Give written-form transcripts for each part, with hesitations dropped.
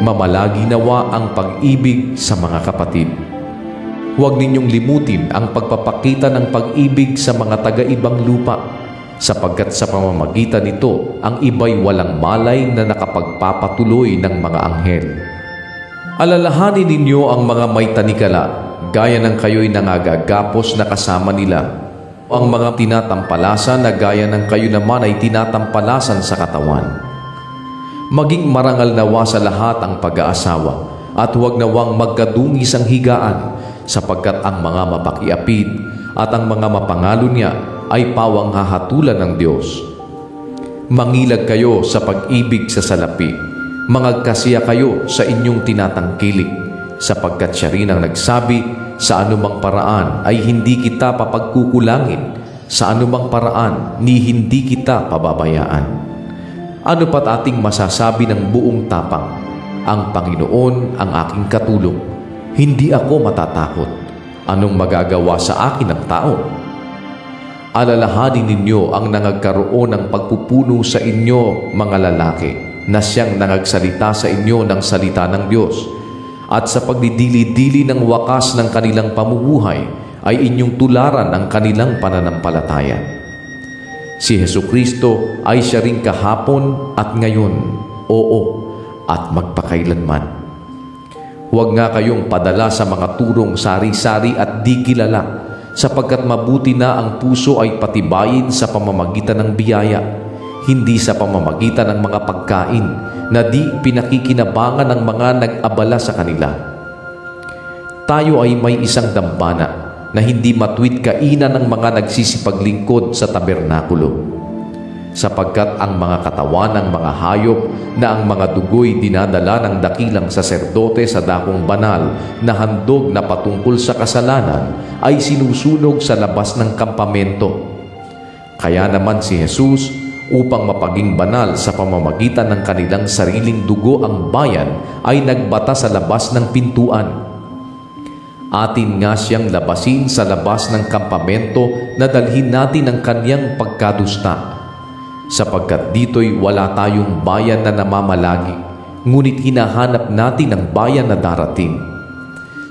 mamalagi nawa ang pag-ibig sa mga kapatid. Huwag ninyong limutin ang pagpapakita ng pag-ibig sa mga taga-ibang lupa, sapagkat sa pamamagitan nito ang iba'y walang malay na nakapagpapatuloy ng mga anghel. Alalahanin ninyo ang mga may tanikala, gaya ng kayo'y nangagagapos na kasama nila, ang mga tinatampalasan na gaya ng kayo naman ay tinatampalasan sa katawan. Maging marangal nawa sa lahat ang pag-aasawa, at huwag nawang magkadungis ang higaan, sapagkat ang mga mapakiapid at ang mga mapangalo niya ay pawang hahatulan ng Diyos. Mangilag kayo sa pag-ibig sa salapi, mangagkasiya kayo sa inyong tinatangkilik, sapagkat siya rin ang nagsabi, sa anumang paraan ay hindi kita papagkukulangin, sa anumang paraan ni hindi kita pababayaan. Ano pat ating masasabi ng buong tapang? Ang Panginoon ang aking katulong, hindi ako matatakot. Anong magagawa sa akin ng tao? Alalahanin ninyo ang nangagkaroon ng pagpupuno sa inyo, mga lalaki, na siyang nangagsalita sa inyo ng salita ng Diyos, at sa pagdidili-dili ng wakas ng kanilang pamumuhay ay inyong tularan ang kanilang pananampalataya. Si Jesucristo ay siya ring kahapon at ngayon, oo, at magpakailanman. Huwag nga kayong padala sa mga turong sari-sari at di kilala, sapagkat mabuti na ang puso ay patibayin sa pamamagitan ng biyaya, hindi sa pamamagitan ng mga pagkain na di pinakikinabangan ng mga nag-abala sa kanila. Tayo ay may isang dambana na hindi matwid kainan ng mga nagsisipaglingkod sa tabernakulo, sapagkat ang mga katawan ng mga hayop na ang mga dugo'y dinadala ng dakilang saserdote sa dakong banal na handog na patungkol sa kasalanan ay sinusunog sa labas ng kampamento. Kaya naman si Jesus, upang mapaging banal sa pamamagitan ng kanilang sariling dugo ang bayan, ay nagbata sa labas ng pintuan. Atin nga siyang labasin sa labas ng kampamento na dalhin natin ang kanyang pagkadusta, sapagkat dito'y wala tayong bayan na namamalagi, ngunit hinahanap natin ang bayan na darating.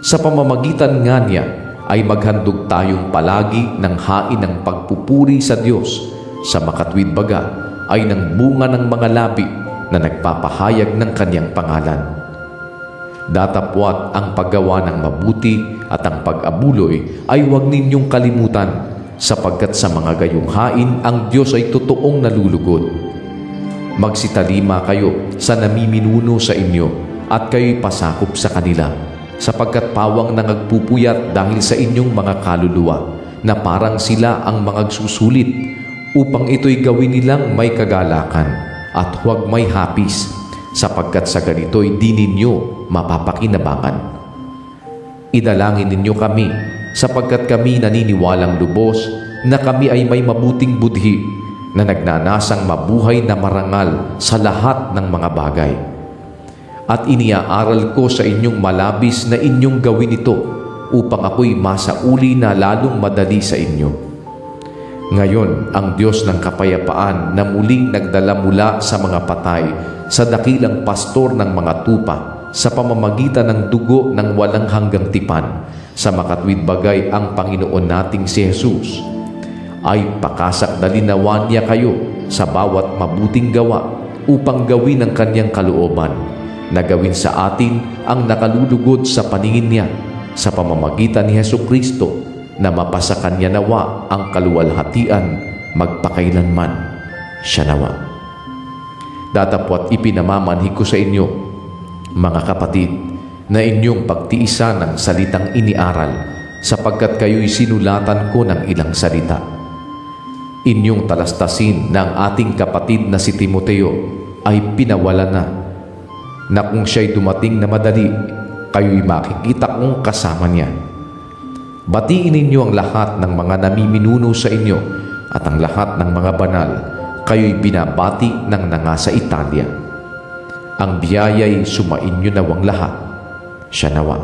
Sa pamamagitan nga niya ay maghandog tayong palagi ng hain ng pagpupuri sa Diyos, sa makatwid baga ay ng bunga ng mga labi na nagpapahayag ng kanyang pangalan. Datapwat ang paggawa ng mabuti at ang pag-abuloy ay huwag ninyong kalimutan, sapagkat sa mga gayong hain ang Diyos ay totoong nalulugod. Magsitalima kayo sa namiminuno sa inyo at kayo'y pasakop sa kanila, sapagkat pawang nangagpupuyat dahil sa inyong mga kaluluwa, na parang sila ang mga susulit, upang ito'y gawin nilang may kagalakan at huwag may hapis, sapagkat sa ganito'y di ninyo mapapakinabangan. Idalangin ninyo kami, sapagkat kami naniniwalang lubos na kami ay may mabuting budhi na nagnanasang mabuhay na marangal sa lahat ng mga bagay. At iniaaral ko sa inyong malabis na inyong gawin ito, upang ako'y masauli na lalong madali sa inyo. Ngayon, ang Diyos ng kapayapaan na muling nagdala mula sa mga patay sa dakilang pastor ng mga tupa sa pamamagitan ng dugo ng walang hanggang tipan, sa makatwid bagay ang Panginoon nating si Jesus, ay pakasakdalinawan niya kayo sa bawat mabuting gawa upang gawin ang kanyang kalooban, na gawin sa atin ang nakalulugod sa paningin niya sa pamamagitan ni Jesucristo, na mapasa kanya nawa ang kaluwalhatian magpakailanman. Siya nawa. Datapwat ipinamamanhi ko sa inyo, mga kapatid, na inyong pagtiisan ng salitang iniaral, sapagkat kayo'y sinulatan ko ng ilang salita. Inyong talastasin na ang ating kapatid na si Timoteo ay pinawala na kung siya'y dumating na madali, kayo'y makikita kong kasama niya. Batiin ninyo ang lahat ng mga namiminuno sa inyo at ang lahat ng mga banal. Kayo'y binabati ng nangasa Italia. Ang biyaya'y sumainyo nawang lahat. Siya nawa.